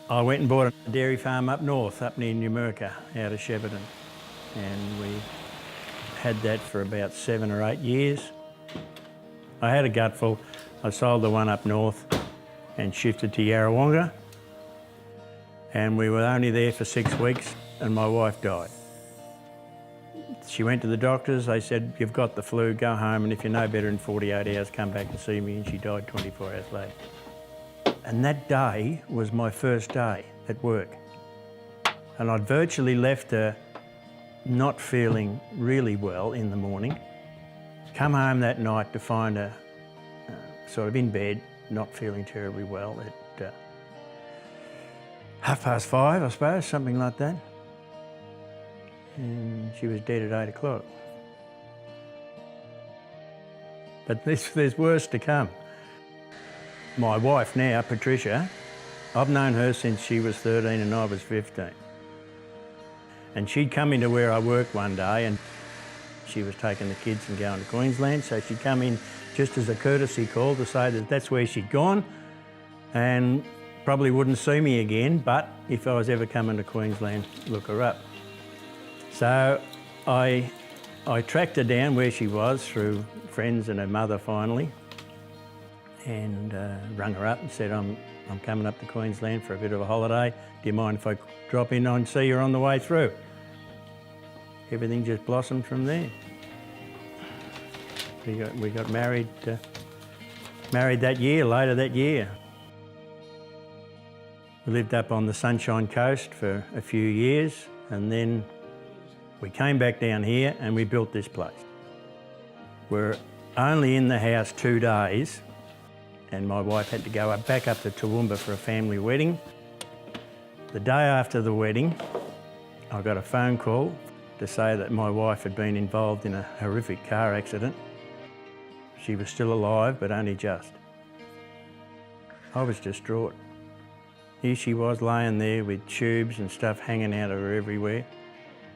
I went and bought a dairy farm up north, up near Numurkah, out of Shepparton. And we had that for about 7 or 8 years. I had a gutful. I sold the one up north and shifted to Yarrawonga. And we were only there for 6 weeks and my wife died. She went to the doctors, they said, "You've got the flu, go home, and if you're no better in 48 hours, come back and see me," and she died 24 hours later. And that day was my first day at work. And I'd virtually left her not feeling really well in the morning. Come home that night to find her sort of in bed, not feeling terribly well at 5:30, I suppose, something like that. And she was dead at 8 o'clock. But there's worse to come. My wife now, Patricia, I've known her since she was 13 and I was 15. And she'd come into where I worked one day and she was taking the kids and going to Queensland, so she'd come in just as a courtesy call to say that that's where she'd gone and probably wouldn't see me again, but if I was ever coming to Queensland, look her up. So I tracked her down where she was through friends and her mother finally, and rung her up and said, I'm coming up to Queensland for a bit of a holiday. Do you mind if I drop in and see you on the way through? Everything just blossomed from there. We got married that year, later that year. We lived up on the Sunshine Coast for a few years, and then we came back down here and we built this place. We're only in the house 2 days and my wife had to go back up to Toowoomba for a family wedding. The day after the wedding, I got a phone call to say that my wife had been involved in a horrific car accident. She was still alive, but only just. I was distraught. Here she was laying there with tubes and stuff hanging out of her everywhere.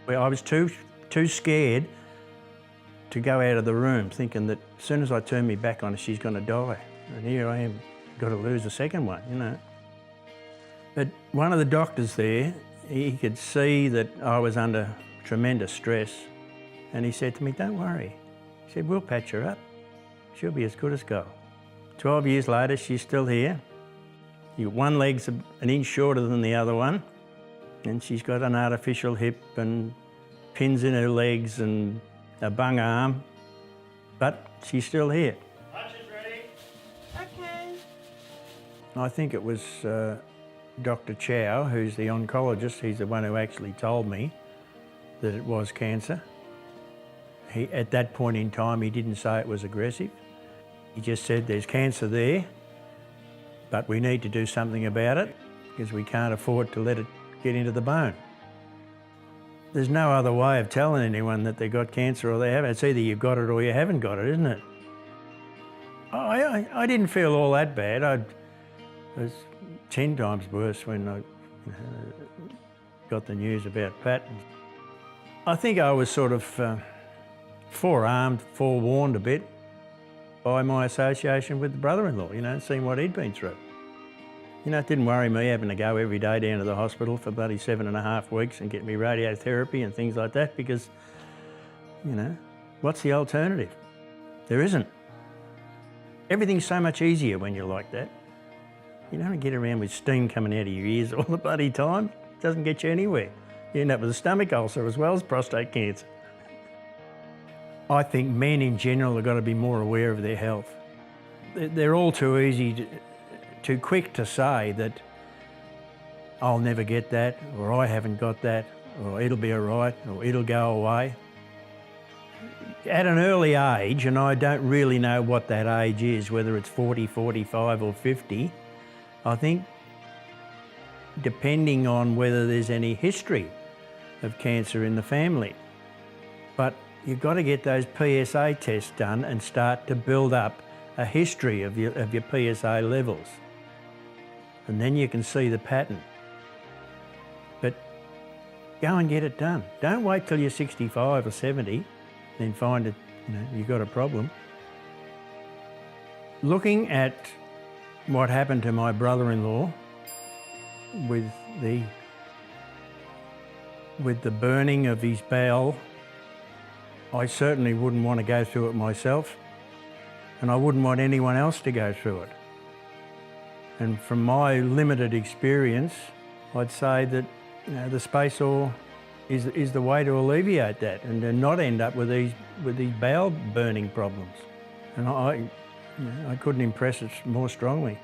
I was too scared to go out of the room, thinking that as soon as I turn my back on her, she's going to die. And here I am, got to lose a second one, you know. But one of the doctors there, he could see that I was under tremendous stress, and he said to me, "Don't worry." He said, "We'll patch her up. She'll be as good as gold." 12 years later, she's still here. One leg's an inch shorter than the other one, and she's got an artificial hip and pins in her legs and a bung arm, but she's still here. Lunch is ready. Okay. I think it was Dr. Chow, who's the oncologist, he's the one who actually told me that it was cancer. At that point in time, he didn't say it was aggressive. He just said there's cancer there, but we need to do something about it because we can't afford to let it get into the bone. There's no other way of telling anyone that they've got cancer or they haven't. It's either you've got it or you haven't got it, isn't it? I didn't feel all that bad. It was 10 times worse when I got the news about Pat. I think I was sort of forewarned a bit by my association with the brother-in-law, you know, seeing what he'd been through. You know, it didn't worry me having to go every day down to the hospital for bloody 7.5 weeks and get me radiotherapy and things like that because, you know, what's the alternative? There isn't. Everything's so much easier when you're like that. You don't get around with steam coming out of your ears all the bloody time. It doesn't get you anywhere. You end up with a stomach ulcer as well as prostate cancer. I think men in general have got to be more aware of their health. They're all too easy, too quick to say that I'll never get that, or I haven't got that, or it'll be all right, or it'll go away. At an early age, and I don't really know what that age is, whether it's 40, 45 or 50, I think depending on whether there's any history of cancer in the family. But you've got to get those PSA tests done and start to build up a history of your PSA levels. And then you can see the pattern. But go and get it done. Don't wait till you're 65 or 70, then find it, you've got a problem. Looking at what happened to my brother-in-law, with the burning of his bowel, I certainly wouldn't want to go through it myself, and I wouldn't want anyone else to go through it. And from my limited experience, I'd say that the SpaceOAR is the way to alleviate that and to not end up with these bowel burning problems. And I couldn't impress it more strongly.